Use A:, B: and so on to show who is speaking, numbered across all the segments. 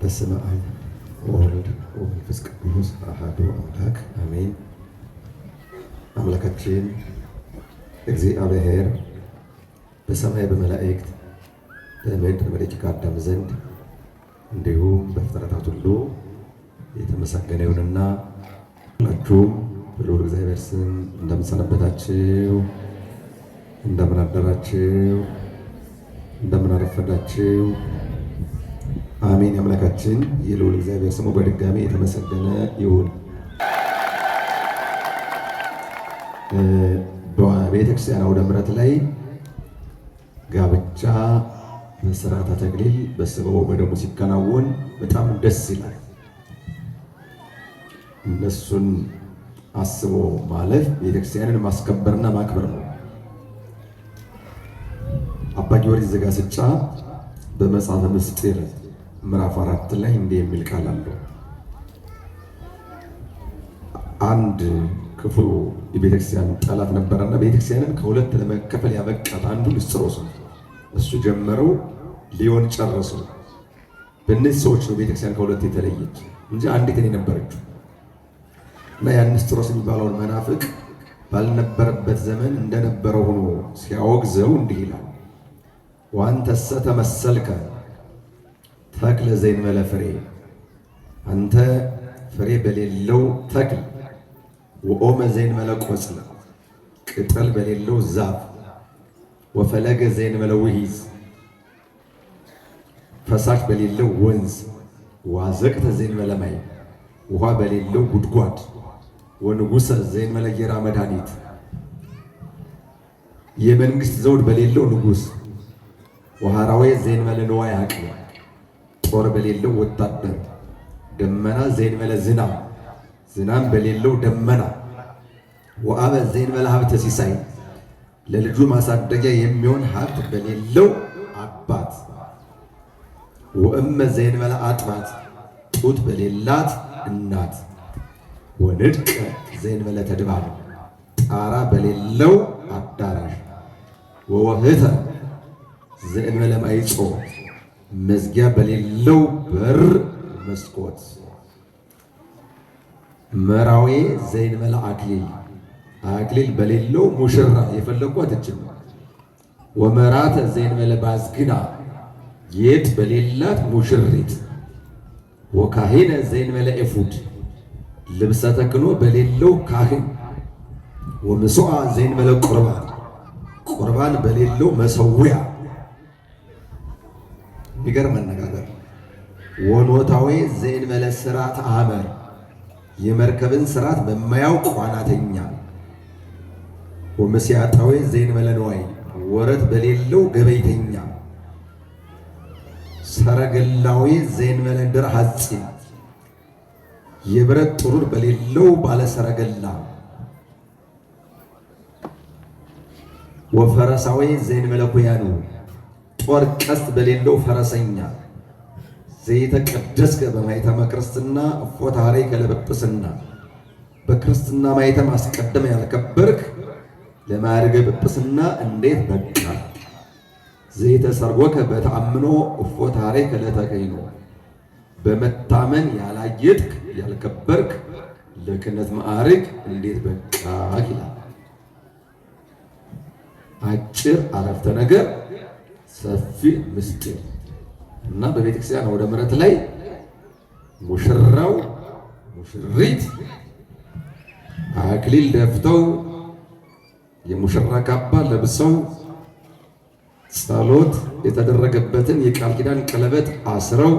A: በስመ አብ ወወልድ ወመንፈስ ቅዱስ አሐዱ አምላክ አሜን። አምላካችን እግዚአብሔር በሰማይ በመላእክት በምድር በደቂቀ አዳም ዘንድ እንዲሁም በፍጥረታት ሁሉ የተመሰገነ ይሁንና ሁላችሁም በልዑል እግዚአብሔር ስም እንደምን ሰነበታችሁ? እንደምን አደራችሁ? እንደምን አረፈዳችሁ? አሜን። አምላካችን የልዑል እግዚአብሔር ስሙ በድጋሚ የተመሰገነ ይሁን። በቤተክርስቲያን አውደ ምሕረት ላይ ጋብቻ በሥርዓተ ተክሊል በሥጋው በደሙ ሲከናወን በጣም ደስ ይላል። እነሱን አስቦ ማለፍ ቤተክርስቲያንን ማስከበርና ማክበር ነው። አባ ጊዮርጊስ ዘጋስጫ በመጽሐፈ ምስጢር ምዕራፍ 4 ላይ እንዲህ የሚል ቃል አለው። አንድ ክፉ የቤተክርስቲያን ጠላት ነበረና ቤተክርስቲያንን ከሁለት ለመከፈል ያበቃት አንዱ ንስጥሮስ ነው። እሱ ጀመረው ሊሆን ጨረሰው። በእነዚህ ሰዎች ነው ቤተክርስቲያን ከሁለት የተለየች እንጂ አንዲት ነበረችው። እና ያን ንስጥሮስ የሚባለውን መናፍቅ ባልነበረበት ዘመን እንደነበረው ሆኖ ሲያወግዘው እንዲህ ይላል። ወአንተሰ ተመሰልከ ተክለ ዘእንበለ ፍሬ፣ አንተ ፍሬ በሌለው ተክል፣ ወኦመ ዘእንበለ ቆጽል፣ ቅጠል በሌለው ዛፍ፣ ወፈለገ ዘእንበለ ውሒዝ፣ ፈሳሽ በሌለው ወንዝ፣ ወአዘቅተ ዘእንበለ ማይ፣ ውሃ በሌለው ጉድጓድ፣ ወንጉሰ ዘእንበለ ጌራ መድኃኒት፣ የመንግስት ዘውድ በሌለው ንጉስ፣ ወሐራዌ ዘእንበለ ንዋየ ሐቅል፣ ጦር በሌለው ወታደር፣ ደመና ዘእንበለ ዝናብ፣ ዝናብ በሌለው ደመና፣ ወአበ ዘእንበለ ሀብተ ሲሳይ፣ ለልጁ ማሳደጊያ የሚሆን ሀብት በሌለው አባት፣ ወእመ ዘእንበለ አጥባት፣ ጡት በሌላት እናት፣ ወንድቀ ዘእንበለ ተድባር፣ ጣራ በሌለው አዳራሽ፣ ወወህተ ዘእንበለ ማይጾ፣ መዝጊያ በሌለው በር መስኮት፣ መራዌ ዘእንበለ አክሊል፣ አክሊል በሌለው ሙሽራ የፈለጓት እችል፣ ወመራተ ዘእንበለ ባዝግና፣ ጌጥ በሌላት ሙሽሪት፣ ወካህነ ዘእንበለ ኤፉድ፣ ልብሰ ተክህኖ በሌለው ካህን፣ ወምስዋ ዘእንበለ ቁርባን፣ ቁርባን በሌለው መሰዊያ። የሚገርም አነጋገር። ወኖታዌ ዘእንበለ ሥርዓተ ሐመር፣ የመርከብን ሥርዓት በማያውቅ ዋናተኛ። ወመስያጣዌ ዘእንበለ ንዋይ፣ ወረት በሌለው ገበይተኛ። ሰረገላዌ ዘእንበለ ድር ሐፂን፣ የብረት ጥሩር በሌለው ባለሰረገላ። ወፈረሳዌ ዘእንበለ ኩያኑ፣ ጦር ቀስት በሌለው ፈረሰኛ። ዘይተቀደስከ በማኅተመ ክርስትና እፎታሬከ ለጵጵስና፣ በክርስትና ማኅተም አስቀድመ ያልከበርክ ለማዕረገ ጵጵስና እንዴት በቃ። ዘይተሰርጎከ በተአምኖ እፎታሬከ ለተከይኖ፣ በመታመን ያላየጥክ ያልከበርክ ለክህነት ማዕረግ እንዴት በቃ ይላል። አጭር አረፍተ ነገር ሰፊ ምስጢር እና በቤተክርስቲያን አውደ ምሕረት ላይ ሙሽራው ሙሽሪት አክሊል ደፍተው የሙሽራ ካባ ለብሰው ጸሎት የተደረገበትን የቃል ኪዳን ቀለበት አስረው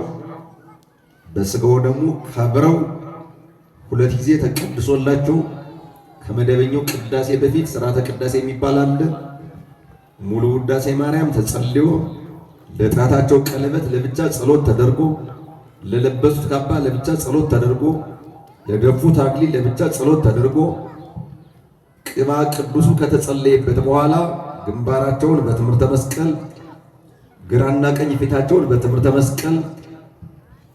A: በሥጋው ደግሞ ከብረው ሁለት ጊዜ ተቀድሶላቸው ከመደበኛው ቅዳሴ በፊት ሥርዓተ ቅዳሴ የሚባል አለ። ሙሉ ውዳሴ ማርያም ተጸልዮ ለጣታቸው ቀለበት ለብቻ ጸሎት ተደርጎ፣ ለለበሱት ካባ ለብቻ ጸሎት ተደርጎ፣ ለደፉት አክሊል ለብቻ ጸሎት ተደርጎ ቅባ ቅዱሱ ከተጸለየበት በኋላ ግንባራቸውን በትምህርተ መስቀል፣ ግራና ቀኝ ፊታቸውን በትምህርተ መስቀል፣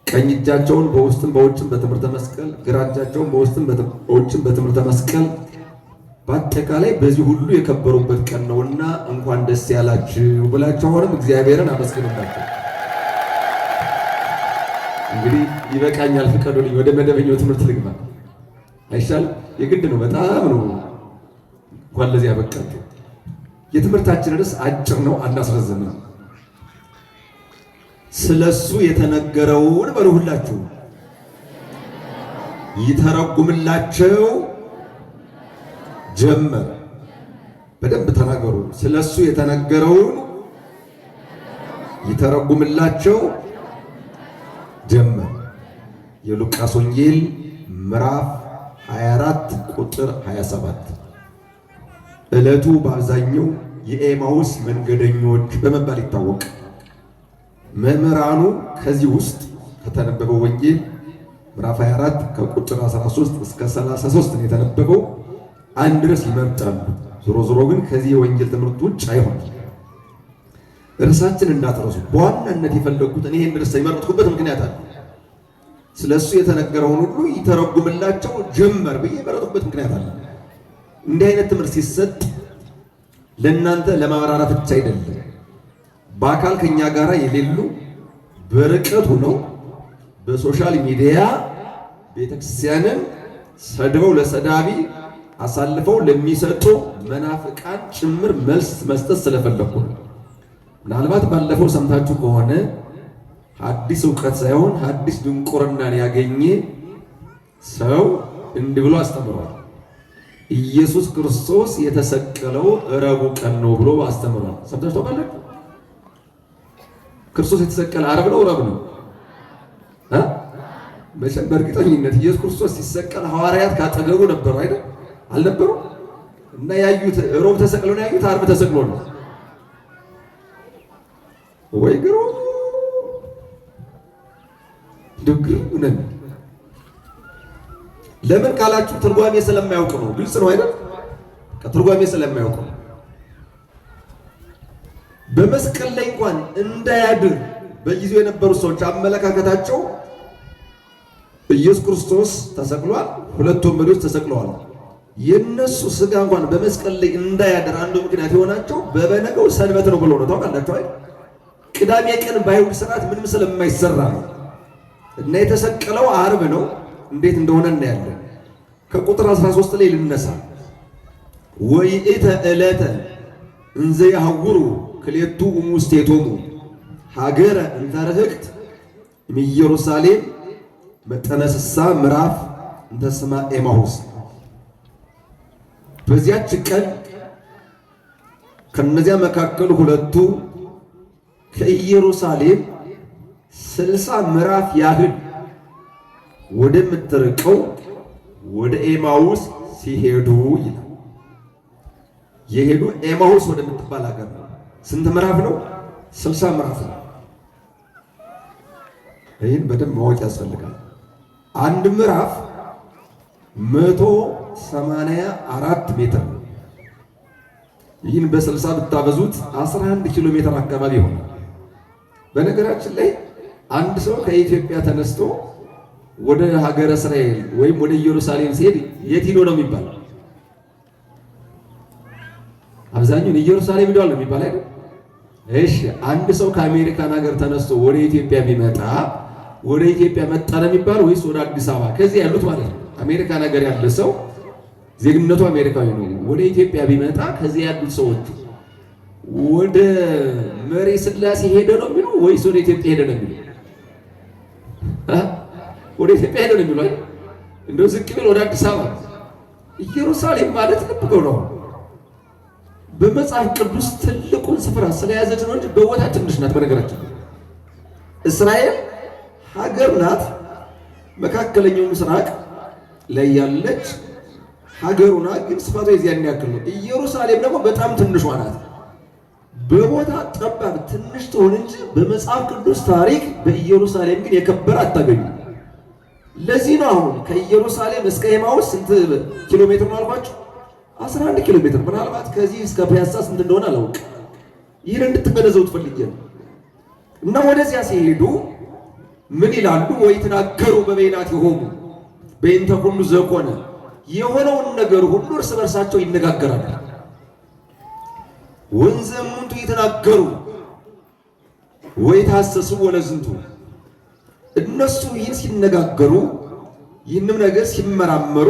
A: ቀኝ እጃቸውን በውስጥም በውጭም በትምህርተ መስቀል፣ ግራ እጃቸውን በውስጥም በውጭም በትምህርተ መስቀል በአጠቃላይ በዚህ ሁሉ የከበሩበት ቀን ነውና እንኳን ደስ ያላችሁ ብላችሁ አሁንም እግዚአብሔርን አመስግኑላችሁ። እንግዲህ ይበቃኛል፣ ፍቀዱልኝ ወደ መደበኛው ትምህርት ልግባ አይሻልም? የግድ ነው፣ በጣም ነው። እንኳን ለዚህ ያበቃችሁ። የትምህርታችን ርዕስ አጭር ነው፣ አናስረዝምም። ስለሱ የተነገረውን በሉ ሁላችሁ ይተረጉምላቸው ጀመር። በደንብ ተናገሩ። ስለሱ የተነገረውን ይተረጉምላቸው ጀመር። የሉቃስ ወንጌል ምዕራፍ 24 ቁጥር 27። ዕለቱ በአብዛኛው የኤማውስ መንገደኞች በመባል ይታወቃል። መምህራኑ ከዚህ ውስጥ ከተነበበው ወንጌል ምዕራፍ 24 ከቁጥር 13 እስከ 33 ነው የተነበበው። አንድ ርዕስ ይመርጣሉ። ዞሮ ዞሮ ግን ከዚህ የወንጌል ትምህርት ውጭ አይሆንም። ርዕሳችን እንዳትረሱ። በዋናነት የፈለግኩት እኔ ይህን ርዕስ የመረጥኩበት ምክንያት አለ። ስለሱ የተነገረውን ሁሉ ይተረጉምላቸው ጀመር ብዬ የመረጥኩበት ምክንያት አለ። እንዲህ አይነት ትምህርት ሲሰጥ ለእናንተ ለማብራራት ብቻ አይደለም። በአካል ከኛ ጋር የሌሉ በርቀት ሆነው በሶሻል ሚዲያ ቤተክርስቲያንን ሰድበው ለሰዳቢ አሳልፈው ለሚሰጡ መናፍቃን ጭምር መልስ መስጠት ስለፈለኩ ነው። ምናልባት ባለፈው ሰምታችሁ ከሆነ ሐዲስ ዕውቀት ሳይሆን ሐዲስ ድንቁርናን ያገኘ ሰው እንዲህ ብሎ አስተምሯል። ኢየሱስ ክርስቶስ የተሰቀለው ረቡዕ ቀን ነው ብሎ አስተምሯል። ሰምታችሁ ታውቃላችሁ? ክርስቶስ የተሰቀለ ዓርብ ነው ረቡዕ ነው? መቼም በእርግጠኝነት ኢየሱስ ክርስቶስ ሲሰቀል ሐዋርያት ካጠገቡ ነበሩ አይደል? አልነበሩ? እና ያዩት ረቡዕ ተሰቅሎ ነው ያዩት፣ ዓርብ ተሰቅሎ ነው ወይ? ግሩ ነን። ለምን ካላችሁ ትርጓሜ ስለማያውቅ ነው። ግልጽ ነው አይደል? ከትርጓሜ ስለማያውቅ ነው። በመስቀል ላይ እንኳን እንዳያድር በጊዜው የነበሩ ሰዎች አመለካከታቸው ኢየሱስ ክርስቶስ ተሰቅሏል፣ ሁለት ወንበዴዎች ተሰቅለዋል። የነሱ ስጋ እንኳን በመስቀል ላይ እንዳያድር አንዱ ምክንያት የሆናቸው በበነገው ሰንበት ነው ብሎ ነው። ታውቃላችሁ አይደል? ቅዳሜ ቀን በአይሁድ ስርዓት ምንም ስለማይሰራ ነው። እና የተሰቀለው ዓርብ ነው። እንዴት እንደሆነ እናያለን። ከቁጥር 13 ላይ ልነሳ። ወይእተ ዕለተ እንዘ ያሐውሩ ክልኤቱ እሙስቴቶሙ ሀገረ እንተ ርህቅት እምኢየሩሳሌም መጠነ ስሳ ምዕራፍ እንተ ስማ ኤማሁስ። በዚያች ቀን ከነዚያ መካከል ሁለቱ ከኢየሩሳሌም 60 ምዕራፍ ያህል ወደምትርቀው ወደ ኤማሁስ ሲሄዱ ይላል። የሄዱ ኤማሁስ ወደምትባል ሀገር ነው። ስንት ምዕራፍ ነው? 60 ምዕራፍ ነው። ይህን በደንብ ማወቅ ያስፈልጋል። አንድ ምዕራፍ 184 ሜትር ነው። ይህን በ60 ብታበዙት 11 ኪሎ ሜትር አካባቢ ይሆናል። በነገራችን ላይ አንድ ሰው ከኢትዮጵያ ተነስቶ ወደ ሀገረ እስራኤል ወይም ወደ ኢየሩሳሌም ሲሄድ የት ሄዶ ነው የሚባለው? አብዛኛውን ኢየሩሳሌም ሄዷል ነው የሚባል አይደል? እሺ፣ አንድ ሰው ከአሜሪካን ሀገር ተነስቶ ወደ ኢትዮጵያ ቢመጣ ወደ ኢትዮጵያ መጣ ነው የሚባለው ወይስ ወደ አዲስ አበባ? ከዚህ ያሉት ማለት ነው። አሜሪካን ሀገር ያለ ሰው ዜግነቱ አሜሪካዊ ነው። ወደ ኢትዮጵያ ቢመጣ ከዚህ ያሉት ሰዎች ወደ መሪ ስላሴ ሄደ ነው የሚሉ ወይስ ወደ ኢትዮጵያ ሄደ ነው የሚሉ? ወደ ኢትዮጵያ ሄደ ነው የሚሉ አይደል? እንደው ዝቅ ቢል ወደ አዲስ አበባ። ኢየሩሳሌም ማለት ልብ ነው። በመጽሐፍ ቅዱስ ትልቁን ስፍራ ስለያዘች ነው እንጂ በቦታ ትንሽ ናት። በነገራችን እስራኤል ሀገር ናት። መካከለኛው ምስራቅ ላይ ያለች ሀገሩና ግን ስፋቷ የዚያን ያክል ነው። ኢየሩሳሌም ደግሞ በጣም ትንሿ ናት። በቦታ ጠባብ ትንሽ ትሆን እንጂ በመጽሐፍ ቅዱስ ታሪክ በኢየሩሳሌም ግን የከበረ አታገኙ። ለዚህ ነው አሁን ከኢየሩሳሌም እስከ ኤማሁስ ስንት ኪሎ ሜትር ነው አልኳችሁ? 11 ኪሎ ሜትር። ምናልባት ከዚህ እስከ ፒያሳ ስንት እንደሆነ አላውቅም። ይህን እንድትገነዘቡ ትፈልጌ ነው። እና ወደዚያ ሲሄዱ ምን ይላሉ? ወይ ተናገሩ በበይናት ይሆኑ በእንተ ሁሉ ዘኮነ፣ የሆነውን ነገር ሁሉ እርስ በርሳቸው ይነጋገራሉ። ወንዘ እሙንቱ ይተናገሩ ወይ ታሰሱ ወለዝንቱ፣ እነሱ ይህን ሲነጋገሩ ይህንም ነገር ሲመራመሩ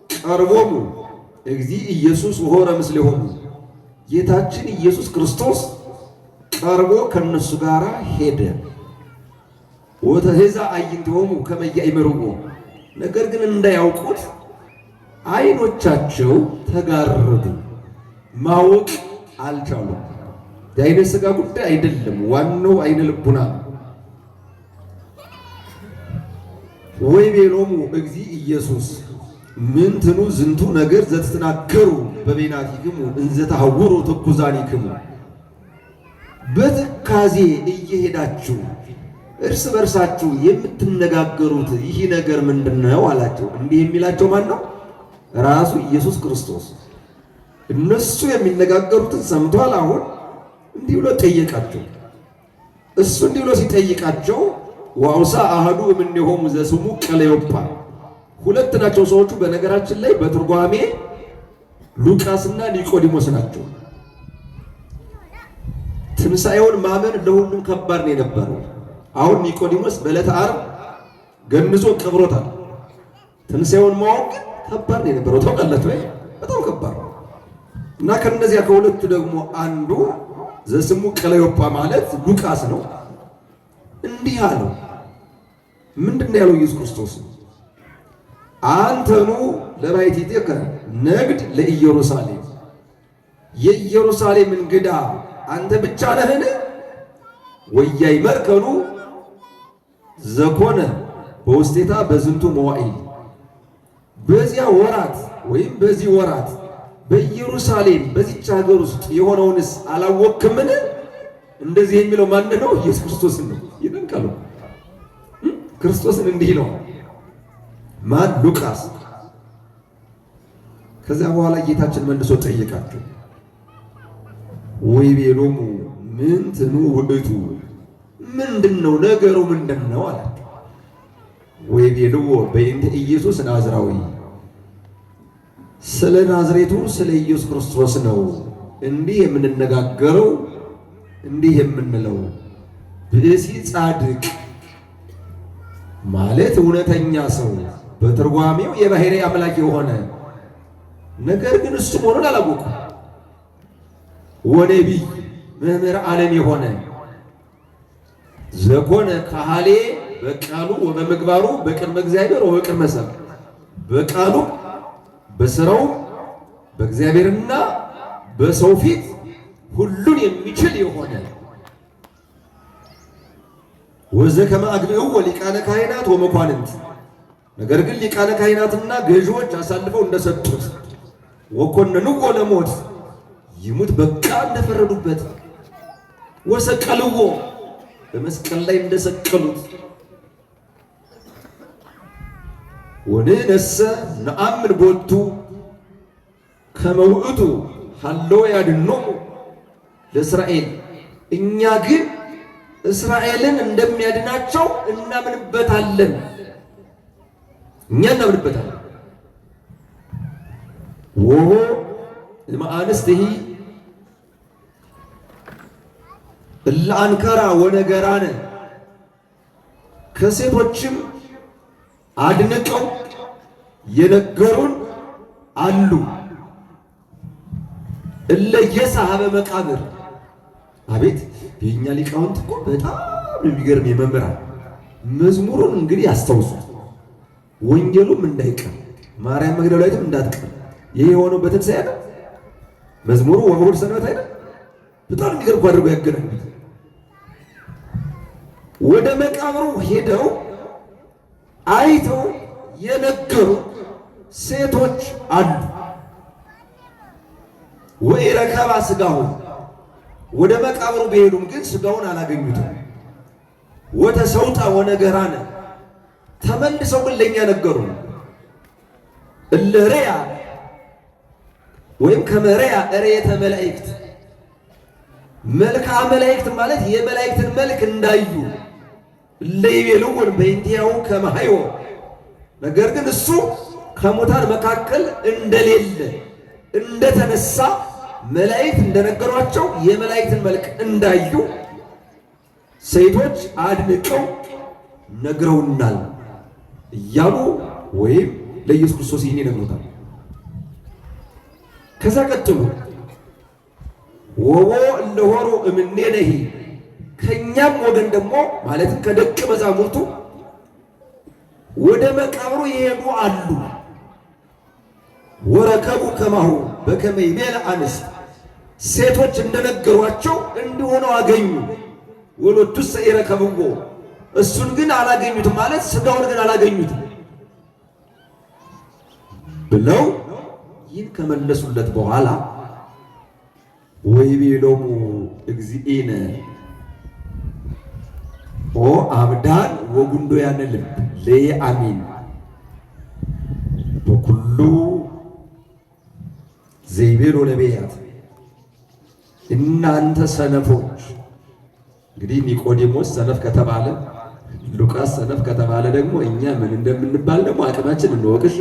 A: ቀርቦሙ እግዚእ ኢየሱስ ወሆረ ምስሌሆሙ ጌታችን ኢየሱስ ክርስቶስ ቀርቦ ከነሱ ጋር ሄደ። ወተሄዛ አዕይንቲሆሙ ከመ ኢያእመርዎ ነገር ግን እንዳያውቁት አይኖቻቸው ተጋረዱ፣ ማወቅ አልቻሉም። የዓይነ ሥጋ ጉዳይ አይደለም፣ ዋናው ዓይነ ልቡና። ወይቤሎሙ እግዚእ ኢየሱስ ምንትኑ ዝንቱ ነገር ዘትትናገሩ በበይናቲክሙ እንዘ ተሐውሩ ትኩዛኒክሙ በትካዜ እየሄዳችሁ እርስ በርሳችሁ የምትነጋገሩት ይህ ነገር ምንድነው አላቸው። እንዲህ የሚላቸው ማን ነው? ራሱ ኢየሱስ ክርስቶስ። እነሱ የሚነጋገሩትን ሰምቷል። አሁን እንዲህ ብሎ ጠየቃቸው። እሱ እንዲህ ብሎ ሲጠይቃቸው ወአውሳ አሐዱ እምኔሆሙ ዘስሙ ቀለዮጳ ሁለት ናቸው ሰዎቹ። በነገራችን ላይ በትርጓሜ ሉቃስና ኒቆዲሞስ ናቸው። ትንሣኤውን ማመን ለሁሉም ከባድ ነው የነበረው። አሁን ኒቆዲሞስ በዕለተ ዓርብ ገንዞ ቀብሮታል። ትንሣኤውን ማወቅ ከባድ ነው የነበረው። ታውቃላችሁ ወይ? በጣም ከባድ ነው። እና ከነዚያ ከሁለቱ ደግሞ አንዱ ዘስሙ ቀለዮጳ ማለት ሉቃስ ነው። እንዲህ አለው። ምንድነው ያለው ኢየሱስ ክርስቶስ? አንተኑ ለባሕቲትከ ነግድ ለኢየሩሳሌም የኢየሩሳሌም እንግዳ አንተ ብቻ ነህን? ወያእመርከኑ ዘኮነ በውስቴታ በዝንቱ መዋዕል በዚያ ወራት ወይም በዚህ ወራት በኢየሩሳሌም በዚች ሀገር ውስጥ የሆነውንስ አላወቅምን? እንደዚህ የሚለው ማን ነው? ኢየሱስ ክርስቶስ ነው። ይደንቃሉ። ክርስቶስን እንዲህ ነው ማን? ሉቃስ። ከዚያ በኋላ ጌታችን መልሶ ጠየቃቸው። ወይቤሎሙ ምንትኑ ውእቱ ምንድነው ነገሩ ምንድነው አላቸው። ወይቤልዎ በእንተ ኢየሱስ ናዝራዊ ስለ ናዝሬቱ ስለ ኢየሱስ ክርስቶስ ነው እንዲህ የምንነጋገረው እንዲህ የምንለው። ብእሲ ጻድቅ ማለት እውነተኛ ሰው፣ በትርጓሜው የባሕርይ አምላክ የሆነ ነገር ግን እሱ መሆኑን አላወቁም። ወነቢይ መምህር ዓለም የሆነ ዘኮነ ካህሌ በቃሉ ወበምግባሩ በቅድመ እግዚአብሔር ወበቅድመ ሰብእ በቃሉ በስራው በእግዚአብሔርና በሰው ፊት ሁሉን የሚችል የሆነ ወዘከመ አግብእዎ ሊቃነ ካህናት ወመኳንንት ነገር ግን ሊቃነ ካህናትና ገዢዎች አሳልፈው እንደሰጡት ወኮነንዎ ለሞት ይሙት በቃ እንደፈረዱበት ወሰቀልዎ በመስቀል ላይ እንደሰቀሉት ወንሕነሰ ነአምን ቦቱ ከመ ውእቱ ሀለወ ያድኅኖሙ ለእስራኤል እኛ ግን እስራኤልን እንደሚያድናቸው እናምንበታለን። እኛ እናምንበታለን። ወሆ እምአንስትሂ እለ አንከራ ወነገራነ ከሴቶችም አድንቀው የነገሩን አሉ። እለ የሳሀበ መቃብር አቤት የኛ ሊቃውንት እኮ በጣም የሚገርም የመምህራን መዝሙሩን እንግዲህ ያስታውሱት። ወንጌሉም እንዳይቀር ማርያም መግደላዊትም እንዳትቀር ይሄ የሆነው በትንሣኤ አይደል? መዝሙሩ ወእሑድ ሰንበት አይደል? በጣም የሚገርም እኮ አድርገው ያገናኙት። ወደ መቃብሩ ሄደው አይተው የነገሩ ሴቶች አሉ። ወኢረከባ ሥጋሁ ወደ መቃብሩ ቢሄዱም ግን ሥጋውን አላገኙትም። ወተሰውጣ ወነገራነ ተመልሰው ግን ለእኛ ነገሩ። እለ ርያ ወይም ከመርያ ርየተ መላእክት መልክዓ መላእክት ማለት የመላእክትን መልክ እንዳዩ ለይቤልውን በእንቲአሁ ከመ ኀይወ ነገር ግን እሱ ከሙታን መካከል እንደሌለ እንደተነሳ መላእክት እንደነገሯቸው የመላእክትን መልክ እንዳዩ ሴቶች አድንቀው ነግረውናል እያሉ ወይም ለኢየሱስ ክርስቶስ ይህን ይነግሩታል። ከዛ ቀጥሎ ወቦ እለሆሩ እምኔነሂ ከኛም ወገን ደግሞ ማለትም ከደቀ መዛሙርቱ ወደ መቃብሩ የሄዱ አሉ። ወረከቡ ከማሁ በከመ ይቤለ አንስት ሴቶች እንደነገሯቸው እንዲሆነው አገኙ። ወሎቱሰ ኢረከብዎ እሱን ግን አላገኙትም፣ ማለት ስጋውን ግን አላገኙትም ብለው ይህን ከመለሱለት በኋላ ወይቤሎሙ እግዚእነ ኦ አብዳን ወጉንዶያነ ልብ ለየአሚን በኩሉ ዘይቤሎ ነቢያት። እናንተ ሰነፎች። እንግዲህ ኒቆዲሞስ ሰነፍ ከተባለ፣ ሉቃስ ሰነፍ ከተባለ ደግሞ እኛ ምን እንደምንባል ደግሞ አቅማችን እንወቅሽ።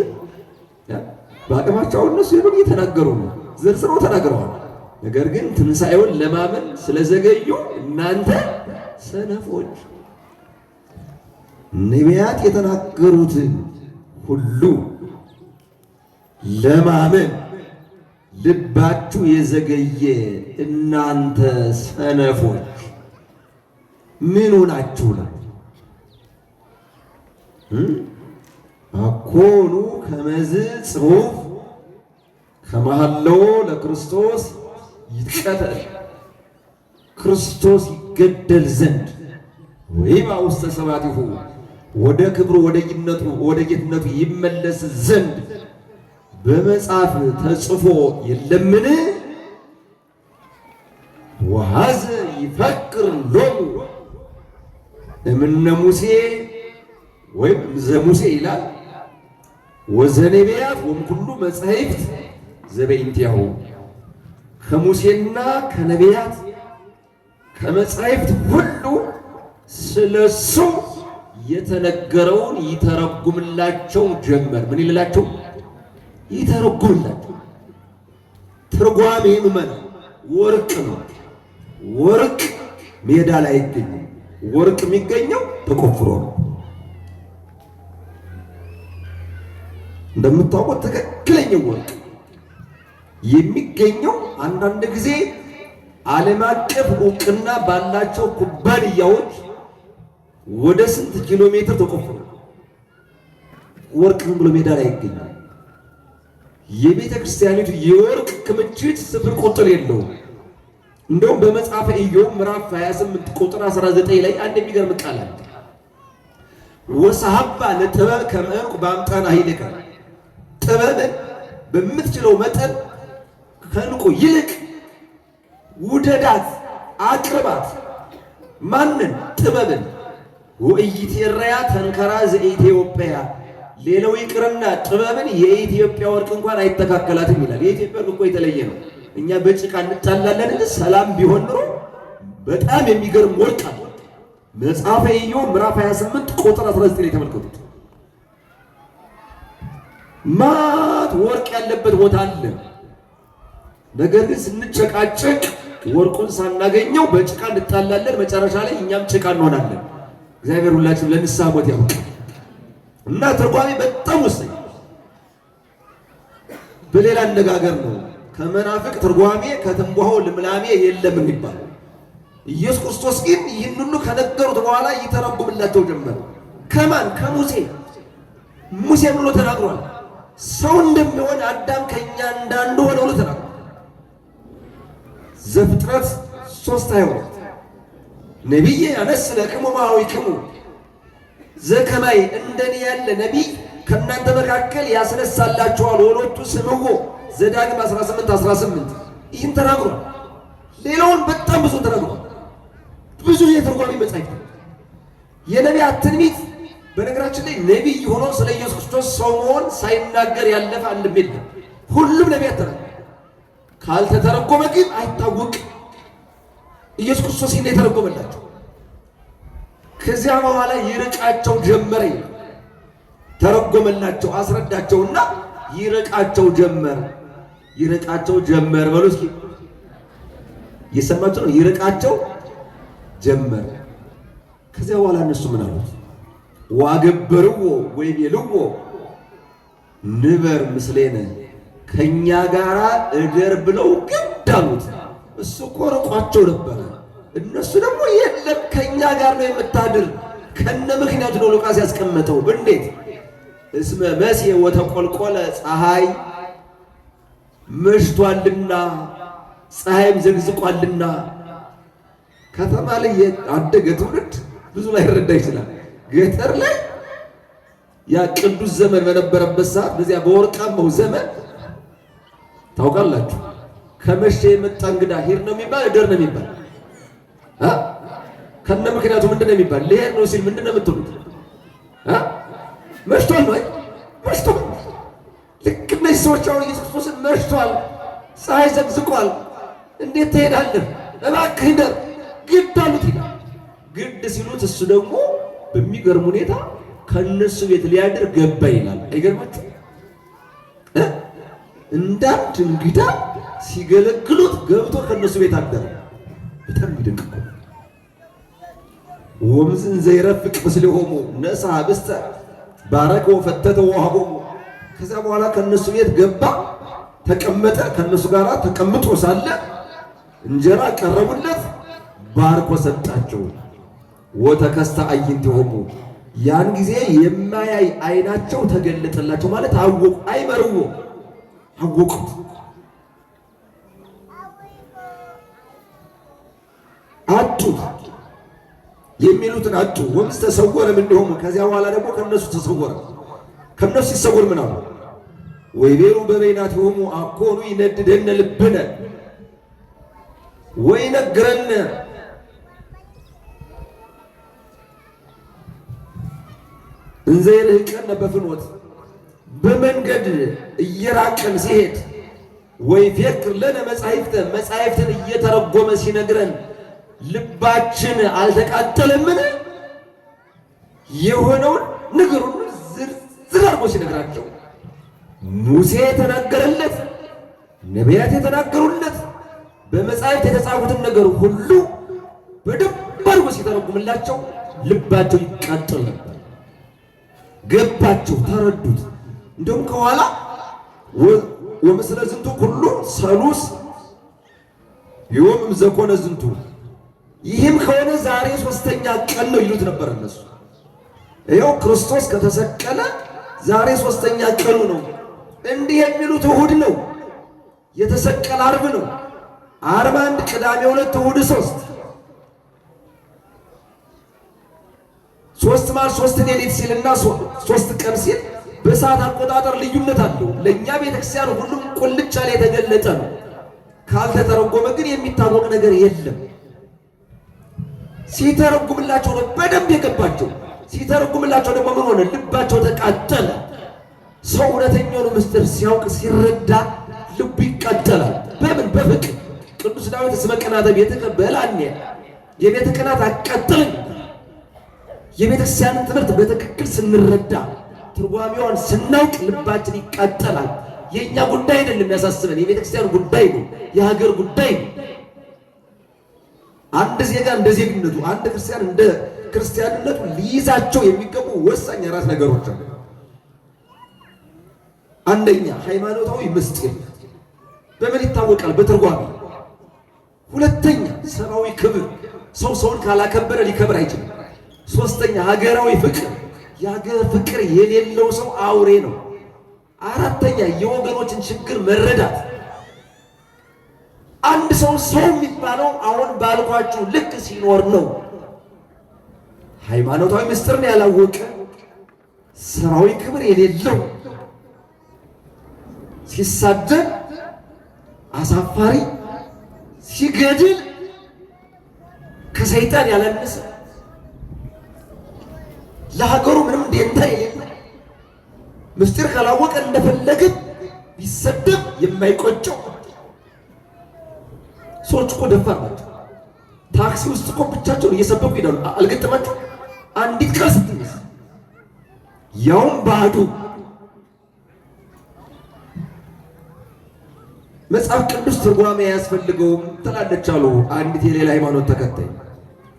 A: በአቅማቸው እነሱ ይሁን እየተናገሩ ነው፣ ዘርዝረው ተናግረዋል። ነገር ግን ትንሣኤውን ለማመን ስለዘገዩ እናንተ ሰነፎች፣ ነቢያት የተናገሩትን ሁሉ ለማመን ልባችሁ የዘገየ እናንተ ሰነፎች ምን ሆናችሁ ነው? አኮኑ ከመዝ ጽሑፍ ከመሃለው ለክርስቶስ ይትቀተል ክርስቶስ ይገደል ዘንድ ወይም ውስተ ሰባቲሁ ወደ ክብሩ ወደ ጌትነቱ ይመለስ ዘንድ በመጽሐፍ ተጽፎ የለምን? ወሐዘ ይፈክር ሎሙ እምነ ሙሴ ወይም ዘሙሴ ይላል ወዘነቢያት ወእምኩሉ መጻሕፍት ዘበእንቲአሁ ከሙሴና ከነቢያት ከመጻሕፍት ሁሉ ስለሱ የተነገረውን ይተረጉምላቸው ጀመር። ምን ይላቸው? ይተረጉምላቸው። ትርጓሜ ምመና ወርቅ ነው። ወርቅ ሜዳ ላይ አይገኝም። ወርቅ የሚገኘው ተቆፍሮ ነው። እንደምታውቁት ትክክለኛው ወርቅ የሚገኘው አንዳንድ ጊዜ ዓለም አቀፍ እውቅና ባላቸው ኩባንያዎች ወደ ስንት ኪሎ ሜትር ተቆፍሮ ወርቅ ዝም ብሎ ሜዳ ላይ አይገኝም። የቤተ ክርስቲያኒቱ የወርቅ ክምችት ስፍር ቁጥር የለውም። እንደውም በመጽሐፈ ኢዮብ ምዕራፍ 28 ቁጥር 19 ላይ አንድ የሚገርም ቃል አለ። ወሰሐባ ለጥበብ ከመ ዕንቁ በአምጣነ ኃይልከ ጥበብን በምትችለው መጠን ከዕንቁ ይልቅ ውደዳት፣ አቅርባት። ማንን? ጥበብን። ወኢይትሬያ ተንከራ ዘኢትዮጵያ ሌላው ይቅርና ጥበብን የኢትዮጵያ ወርቅ እንኳን አይተካከላትም ይላል። የኢትዮጵያ ወርቅ እኮ የተለየ ነው። እኛ በጭቃ እንጣላለን እንጂ ሰላም ቢሆን ኖሮ በጣም የሚገርም ወርቅ አለ። መጽሐፈ ኢዮብ ምዕራፍ 28 ቁጥር 19 ላይ ተመልከቱት። ማት ወርቅ ያለበት ቦታ አለ። ነገር ግን ስንጨቃጨቅ ወርቁን ሳናገኘው በጭቃ እንጣላለን። መጨረሻ ላይ እኛም ጭቃ እንሆናለን። እግዚአብሔር ሁላችንም ለንስሐ ሞት ያውቃል። እና ትርጓሜ በጣም ወሳኝ። በሌላ አነጋገር ነው ከመናፍቅ ትርጓሜ ከትንባሆ ልምላሜ የለም የሚባለው። ኢየሱስ ክርስቶስ ግን ይህን ሁሉ ከነገሩት በኋላ ይተረጉምላቸው ጀመረ። ከማን? ከሙሴ። ሙሴ ብሎ ተናግሯል። ሰው እንደሚሆን አዳም ከኛ እንዳንዱ ሆነ ብሎ ተናግሯል። ዘፍጥረት 3:22 ነቢይ ያነስ ለክሙ ማዊክሙ ዘከማይ እንደኔ ያለ ነቢይ ከእናንተ መካከል ያስነሳላችኋል ወሎቱ ስምዎ ዘዳግም 18:18 ይህን ተናግሯል። ሌላውን በጣም ብዙ ተናግሯል። ብዙ የትርጓሜ መጻሕፍት የነቢያት ትንቢት። በነገራችን ላይ ነቢይ ሆኖ ስለ ኢየሱስ ክርስቶስ ሰው መሆን ሳይናገር ያለፈ አንድም የለም። ሁሉም ነቢያት ተናግሯል። ካልተተረጎመ ግን አይታወቅም። ኢየሱስ ክርስቶስ ይህን የተረጎመላቸው ከዚያ በኋላ ይርቃቸው ጀመረ። ተረጎመላቸው፣ አስረዳቸውና ይርቃቸው ጀመረ። ይርቃቸው ጀመረ በሉ እስኪ። እየሰማችሁ ነው? ይርቃቸው ጀመረ። ከዚያ በኋላ እነሱ ምን አሉት? ዋገበርዎ ወይቤልዎ ንበር ምስሌነ ከኛ ጋራ እደር ብለው ግድ አሉት። እሱ እኮ ርቋቸው ነበረ። እነሱ ደግሞ የለም ከኛ ጋር ነው የምታድር። ከነ ምክንያቱ ነው ሉቃስ ያስቀመጠው። እንዴት? እስመ መሲሕ ወተቆልቆለ ፀሐይ መሽቷልና ፀሐይም ዘግዝቋልና። ከተማ ላይ ያደገ ትውልድ ብዙ ላይ ረዳ ይችላል። ገጠር ላይ ያ ቅዱስ ዘመን በነበረበት ሰዓት በዚያ በወርቃማው ዘመን ታውቃላችሁ፣ ከመሸ የመጣ እንግዳ ሄድ ነው የሚባል እደር ነው የሚባል። ከነ ምክንያቱ ምንድን ነው የሚባል? ልሄድ ነው ሲል ምንድን ነው የምትሉት? መሽቷል ነው መሽቷል። ልክ እነዚህ ሰዎች አሁን ኢየሱስ ክርስቶስን መሽቷል፣ ፀሐይ ዘግዝቋል፣ እንዴት ትሄዳለህ? እባክህ እደር ግድ አሉት ይላል። ግድ ሲሉት እሱ ደግሞ በሚገርም ሁኔታ ከነሱ ቤት ሊያድር ገባ ይላል። አይገርማችሁ? እንዳንድ እንግዳ ሲገለግሉት ገብቶ ከነሱ ቤት አደረ። በጣም ይደንቅ እኮ። ወምዝን ዘይረፍቅ ምስሌሆሙ ነሣ ኅብስተ ባረከ ወፈተተ ወወሀቦሙ። ከዛ በኋላ ከነሱ ቤት ገባ፣ ተቀመጠ። ከነሱ ጋር ተቀምጦ ሳለ እንጀራ ቀረቡለት፣ ባርኮ ሰጣቸው። ወተከስተ አዕይንቲሆሙ ያን ጊዜ የማያይ አይናቸው ተገለጠላቸው። ማለት አወቁ፣ አይመርዎ አወቁት። አጡት፣ የሚሉትን አጡ። ወምዝ ተሰወረ እምኔሆሙ ከዚያ በኋላ ደግሞ ከነሱ ተሰወረ። ከነሱ ሲሰወር ምን አሉ? ወይቤሉ በበይናቲሆሙ አኮኑ ይነድደነ ልብነ ወይነግረነ እንዘ ይርሕቀነ በፍኖት በመንገድ እየራቀን ሲሄድ ወይፌክር ለነ መጻሕፍትን እየተረጎመ ሲነግረን ልባችን አልተቃጠለምን? የሆነውን ንገሩን ዝርዝር አድርጎ ሲነግራቸው ሙሴ የተናገረለት፣ ነቢያት የተናገሩለት፣ በመጻሕፍት የተጻፉትን ነገር ሁሉ በደንብ አድርጎ ሲተረጉምላቸው ልባቸው ይቃጠል ነበር። ገባቸው፣ ተረዱት። እንደውም ከኋላ ወምስለ ዝንቱ ሁሉ ሰሉስ ዮም ዘኮነ ዝንቱ፣ ይህም ከሆነ ዛሬ ሶስተኛ ቀን ነው ይሉት ነበር እነሱ። ይኸው ክርስቶስ ከተሰቀለ ዛሬ ሶስተኛ ቀኑ ነው። እንዲህ የሚሉት እሁድ ነው፣ የተሰቀለ ዓርብ ነው። ዓርብ አንድ፣ ቅዳሜ ሁለት፣ እሁድ ሶስት። ሶስት ማለት ሶስት ሌሊት ሲልና ሶስት ቀን ሲል በሰዓት አቆጣጠር ልዩነት አለው። ለእኛ ቤተክርስቲያን ሁሉም ቁልጭ ያለ የተገለጠ ነው። ካልተተረጎመ ግን የሚታወቅ ነገር የለም። ሲተረጉምላቸው ነው በደንብ የገባቸው። ሲተረጉምላቸው ደግሞ ምን ሆነ? ልባቸው ተቃጠለ። ሰው እውነተኛውን ምስጢር ሲያውቅ ሲረዳ ልቡ ይቃጠላል። በምን? በፍቅር። ቅዱስ ዳዊት እስመ ቅንዓተ ቤትከ በልዐኒ፣ የቤተ ቅናት አቃጠለኝ። የቤተክርስቲያንን ትምህርት በትክክል ስንረዳ ትርጓሜዋን ስናውቅ ልባችን ይቃጠላል። የእኛ ጉዳይ አይደለም ያሳስበን፣ የቤተክርስቲያን ጉዳይ ነው፣ የሀገር ጉዳይ ነው። አንድ ዜጋ እንደ ዜግነቱ፣ አንድ ክርስቲያን እንደ ክርስቲያንነቱ ሊይዛቸው የሚገቡ ወሳኝ አራት ነገሮች አሉ። አንደኛ ሃይማኖታዊ ምስጢር በምን ይታወቃል? በትርጓሜ። ሁለተኛ ሰብአዊ ክብር፣ ሰው ሰውን ካላከበረ ሊከብር አይችልም። ሶስተኛ ሀገራዊ ፍቅር፣ የሀገር ፍቅር የሌለው ሰው አውሬ ነው። አራተኛ የወገኖችን ችግር መረዳት። አንድ ሰው የሚባለው አሁን ባልኳችሁ ልክ ሲኖር ነው። ሃይማኖታዊ ምስጢርን ያላወቀ፣ ሰብአዊ ክብር የሌለው፣ ሲሳደብ አሳፋሪ፣ ሲገድል ከሰይጣን ያላነሰ፣ ለሀገሩ ምንም ደንታ የሌለ፣ ምስጢር ካላወቀ እንደፈለገ ቢሰደብ የማይቆጨው። ሰዎች እኮ ደፋር ናቸው። ታክሲ ውስጥ እኮ ብቻቸውን እየሰበኩ ይሄዳሉ። አልገጠማቸው? አንዲት ቃል ስትነሳ ያውም ባዶ። መጽሐፍ ቅዱስ ትርጓሜ አያስፈልገውም ትላለች አሉ አንዲት የሌላ ሃይማኖት ተከታይ።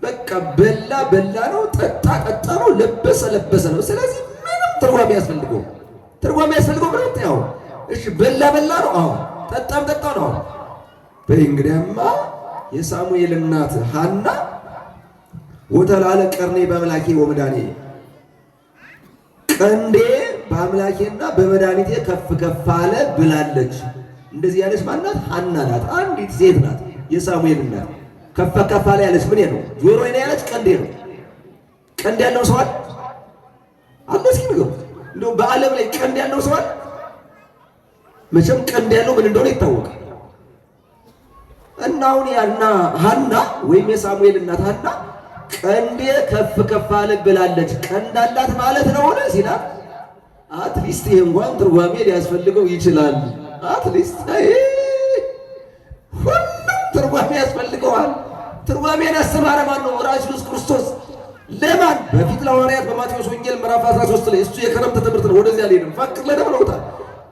A: በቃ በቃ በላ በላ ነው፣ ጠጣ ጠጣ ነው፣ ለበሰ ለበሰ ነው። ስለዚህ ምንም ትርጓሜ ያስፈልገው ምንም ያው እሺ በላ በላ ነው፣ አዎ ጠጣም ጠጣ ነው። በእንግዲያማ የሳሙኤል እናት ሐና ወተላለ ቀርኔ በአምላኬ ወመድኃኒቴ ቀንዴ በአምላኬና በመድኃኒቴ ከፍ ከፍ አለ ብላለች። እንደዚህ ያለች ማናት? ሐና ናት። አንዲት ሴት ናት፣ የሳሙኤል እናት። ከፍ ከፍ አለ ያለች ምን ነው? ጆሮዬ ነው ያለች? ቀንዴ ነው። ቀንድ ያለው ሰው አለ? እስኪ ንገሩ። እንደው በዓለም ላይ ቀንድ ያለው ሰው አለ? መቼም ቀንድ ያለው ምን እንደሆነ ይታወቃል። እና አሁን ያና ሐና ወይም የሳሙኤል እናት ሐና ቀንዴ ከፍ ከፍ አለ ብላለች። ቀንድ አላት ማለት ነው ሆነ ሲላት፣ አትሊስት ይሄ እንኳን ትርጓሜ ሊያስፈልገው ይችላል። አትሊስት ሁሉም ትርጓሜ ያስፈልገዋል። ትርጓሜን ያስተማረ ማን ነው? ራሱ ኢየሱስ ክርስቶስ። ለማን? በፊት ለሐዋርያት በማቴዎስ ወንጌል ምዕራፍ 13 ላይ እሱ የክረምት ትምህርት ነው፣ ወደዚያ አልሄድም ፈቅር ለደብለውታል።